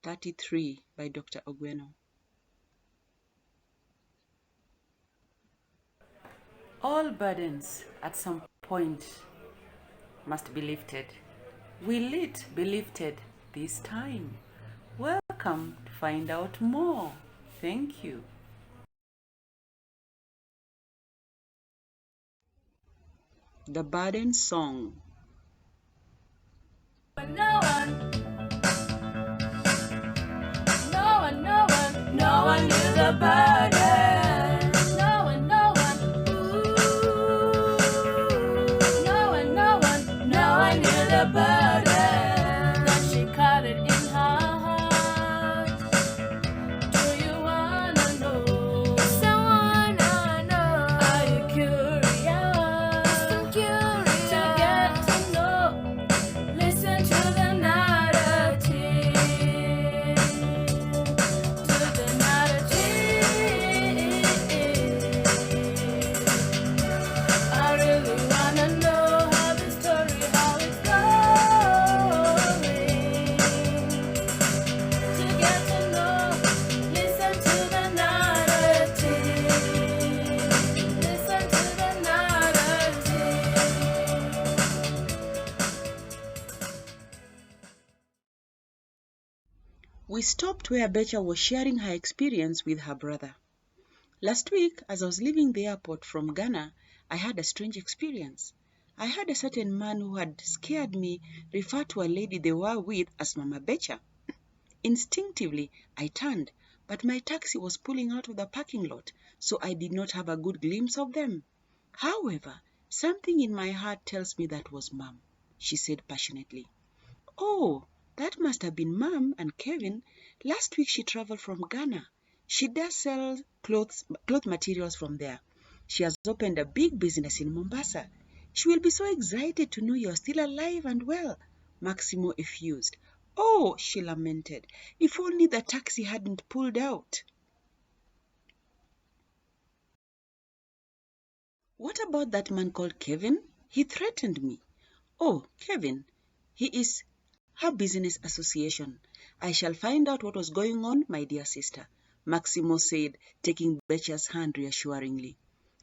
33 by Dr. Ogweno. All burdens at some point must be lifted. Will it be lifted this time? Welcome to find out more. Thank you. The Burden Song. No one knew the burden. No one knew the burden. Then she cut it in half. Do you wanna know? Someone know. Are you curious? I'm curious to get to know. Listen to the narrative. I really wanna know how the story, how it's going. To get to know, listen to the narrative. Listen to the narrative. We stopped where Betcha was sharing her experience with her brother. Last week, as I was leaving the airport from Ghana, I had a strange experience. I heard a certain man who had scared me refer to a lady they were with as Mama Betcha. Instinctively, I turned, but my taxi was pulling out of the parking lot, so I did not have a good glimpse of them. However, something in my heart tells me that was Mom, she said passionately. Oh, that must have been Mom and Kevin. Last week she traveled from Ghana. She does sell cloth materials from there. She has opened a big business in Mombasa. She will be so excited to know you're still alive and well, Maximo effused. Oh, she lamented, if only the taxi hadn't pulled out. What about that man called Kevin? He threatened me. Oh, Kevin, he is her business association. I shall find out what was going on, my dear sister, Maximo said, taking Betcha's hand reassuringly.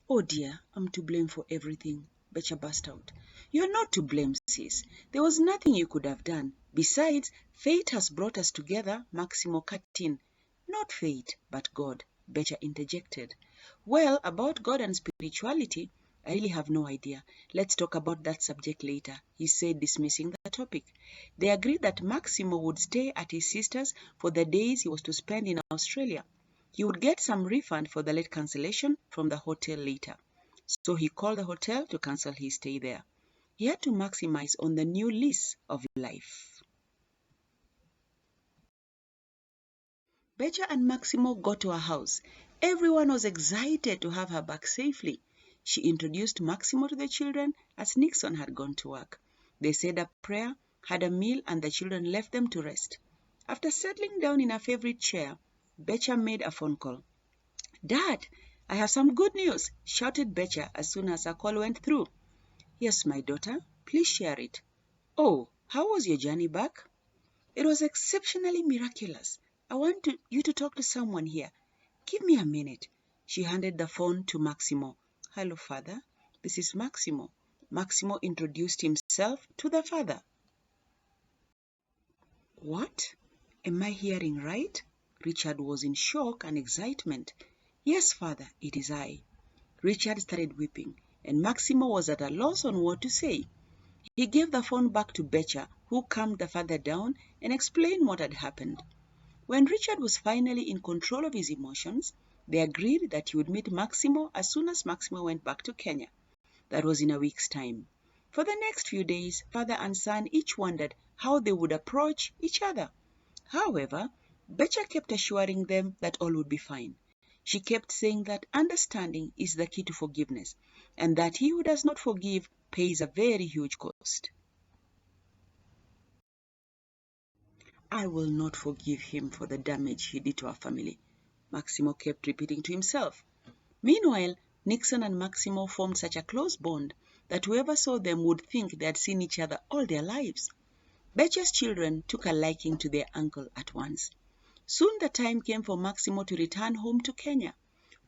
Oh dear, I'm to blame for everything, Betcha burst out. You're not to blame, sis. There was nothing you could have done. Besides, fate has brought us together, Maximo cut in. Not fate, but God, Betcha interjected. Well, about God and spirituality, I really have no idea. Let's talk about that subject later, he said, dismissing the topic. They agreed that Maximo would stay at his sister's for the days he was to spend in Australia. He would get some refund for the late cancellation from the hotel later. So he called the hotel to cancel his stay there. He had to maximize on the new lease of life. Betcha and Maximo got to her house. Everyone was excited to have her back safely. She introduced Maximo to the children as Nixon had gone to work. They said a prayer, had a meal, and the children left them to rest. After settling down in her favorite chair, Betcha made a phone call. Dad, I have some good news, shouted Betcha as soon as her call went through. Yes, my daughter, please share it. Oh, how was your journey back? It was exceptionally miraculous. I want you to talk to someone here. Give me a minute. She handed the phone to Maximo. Hello, Father. This is Maximo. Maximo introduced himself to the father. What? Am I hearing right? Richard was in shock and excitement. Yes, Father, it is I. Richard started weeping, and Maximo was at a loss on what to say. He gave the phone back to Betcha, who calmed the father down and explained what had happened. When Richard was finally in control of his emotions, they agreed that he would meet Maximo as soon as Maximo went back to Kenya. That was in a week's time. For the next few days, father and son each wondered how they would approach each other. However, Betcha kept assuring them that all would be fine. She kept saying that understanding is the key to forgiveness, and that he who does not forgive pays a very huge cost. I will not forgive him for the damage he did to our family, Maximo kept repeating to himself. Meanwhile, Nixon and Maximo formed such a close bond that whoever saw them would think they had seen each other all their lives. Betcha's children took a liking to their uncle at once. Soon the time came for Maximo to return home to Kenya.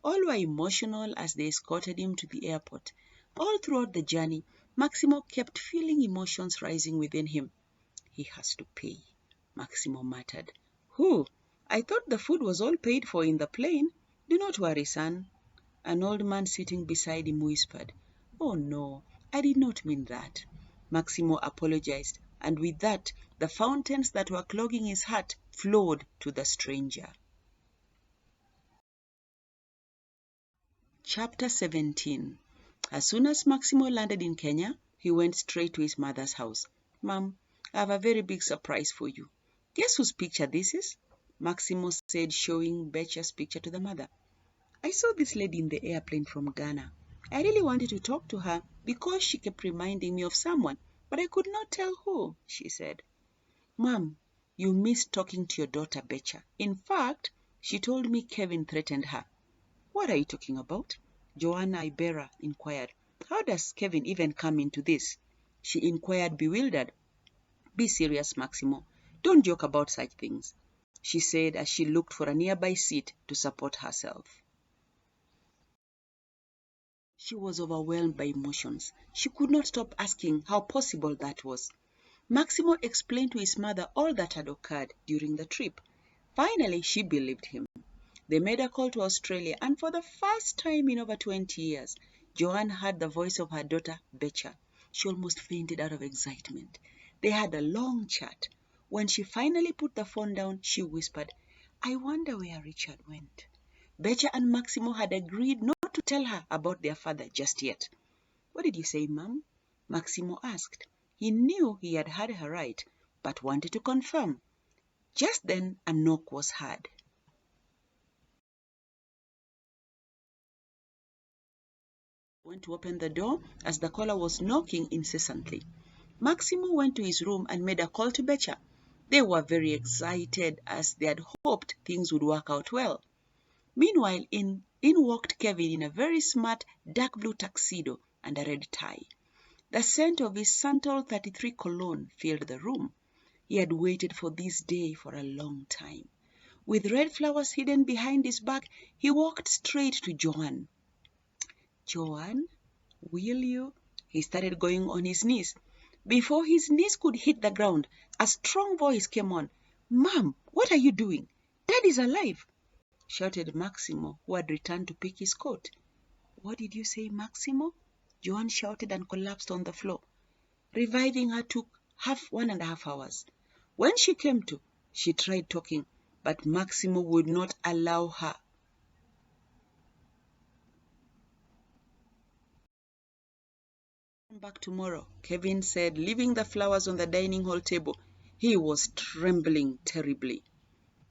All were emotional as they escorted him to the airport. All throughout the journey, Maximo kept feeling emotions rising within him. He has to pay, Maximo muttered. Who? I thought the food was all paid for in the plane. Do not worry, son. An old man sitting beside him whispered, Oh no, I did not mean that. Maximo apologized, and with that, the fountains that were clogging his heart flowed to the stranger. Chapter 17. As soon as Maximo landed in Kenya, he went straight to his mother's house. Mom, I have a very big surprise for you. Guess whose picture this is? Maximo said, showing Betcha's picture to the mother. I saw this lady in the airplane from Ghana. I really wanted to talk to her because she kept reminding me of someone, but I could not tell who, she said. Mom, you missed talking to your daughter Betcha. In fact, she told me Kevin threatened her. What are you talking about? Joanna Ibera inquired. How does Kevin even come into this? She inquired, bewildered. Be serious, Maximo. Don't joke about such things, she said as she looked for a nearby seat to support herself. She was overwhelmed by emotions. She could not stop asking how possible that was. Maximo explained to his mother all that had occurred during the trip. Finally, she believed him. They made a call to Australia, and for the first time in over 20 years, Joanne heard the voice of her daughter, Betcha. She almost fainted out of excitement. They had a long chat. When she finally put the phone down, she whispered, I wonder where Richard went. Betcha and Maximo had agreed not to tell her about their father just yet. What did you say, Mum? Maximo asked. He knew he had heard her right, but wanted to confirm. Just then, a knock was heard. Went to open the door as the caller was knocking incessantly. Maximo went to his room and made a call to Betcha. They were very excited as they had hoped things would work out well. Meanwhile, in walked Kevin in a very smart dark blue tuxedo and a red tie. The scent of his Santal 33 cologne filled the room. He had waited for this day for a long time. With red flowers hidden behind his back, he walked straight to Joanne. Joanne, will you? He started going on his knees. Before his knees could hit the ground, a strong voice came on. Mom, what are you doing? Dad is alive, shouted Maximo, who had returned to pick his coat. What did you say, Maximo? Joanne shouted and collapsed on the floor. Reviving her took 1.5 hours. When she came to, she tried talking, but Maximo would not allow her. Come back tomorrow, Kevin said, leaving the flowers on the dining hall table. He was trembling terribly.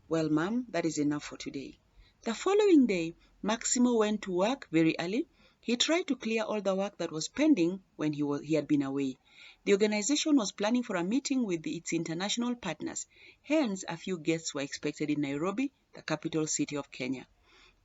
Well, Mom, that is enough for today. The following day, Maximo went to work very early. He tried to clear all the work that was pending when he had been away. The organization was planning for a meeting with its international partners. Hence, a few guests were expected in Nairobi, the capital city of Kenya.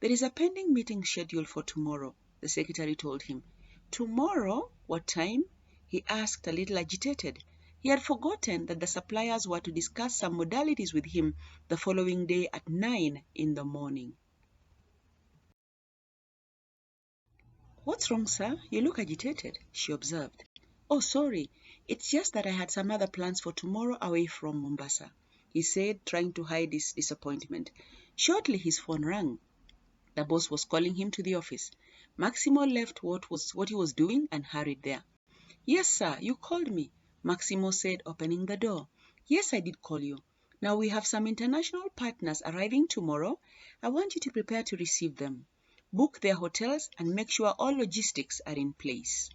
There is a pending meeting scheduled for tomorrow, the secretary told him. Tomorrow? What time? He asked, a little agitated. He had forgotten that the suppliers were to discuss some modalities with him the following day at 9 in the morning. What's wrong, sir? You look agitated, she observed. Oh, sorry. It's just that I had some other plans for tomorrow away from Mombasa, he said, trying to hide his disappointment. Shortly, his phone rang. The boss was calling him to the office. Maximo left what he was doing and hurried there. Yes, sir, you called me, Maximo said, opening the door. Yes, I did call you. Now we have some international partners arriving tomorrow. I want you to prepare to receive them. Book their hotels and make sure all logistics are in place.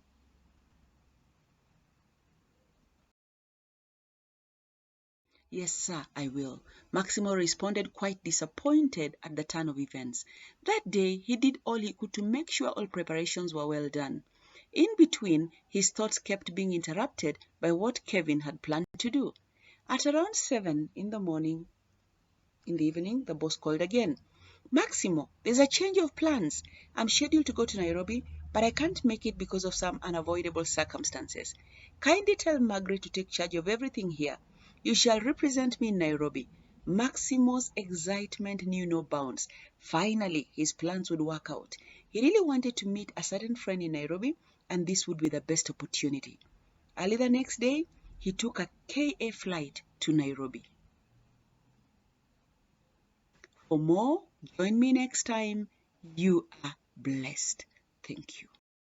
Yes, sir, I will. Maximo responded, quite disappointed at the turn of events. That day, he did all he could to make sure all preparations were well done. In between, his thoughts kept being interrupted by what Kevin had planned to do. At around 7 in the evening, the boss called again. Maximo, there's a change of plans. I'm scheduled to go to Nairobi, but I can't make it because of some unavoidable circumstances. Kindly tell Margaret to take charge of everything here. You shall represent me in Nairobi. Maximo's excitement knew no bounds. Finally, his plans would work out. He really wanted to meet a certain friend in Nairobi, and this would be the best opportunity. Early the next day, he took a KA flight to Nairobi. For more, join me next time. You are blessed. Thank you.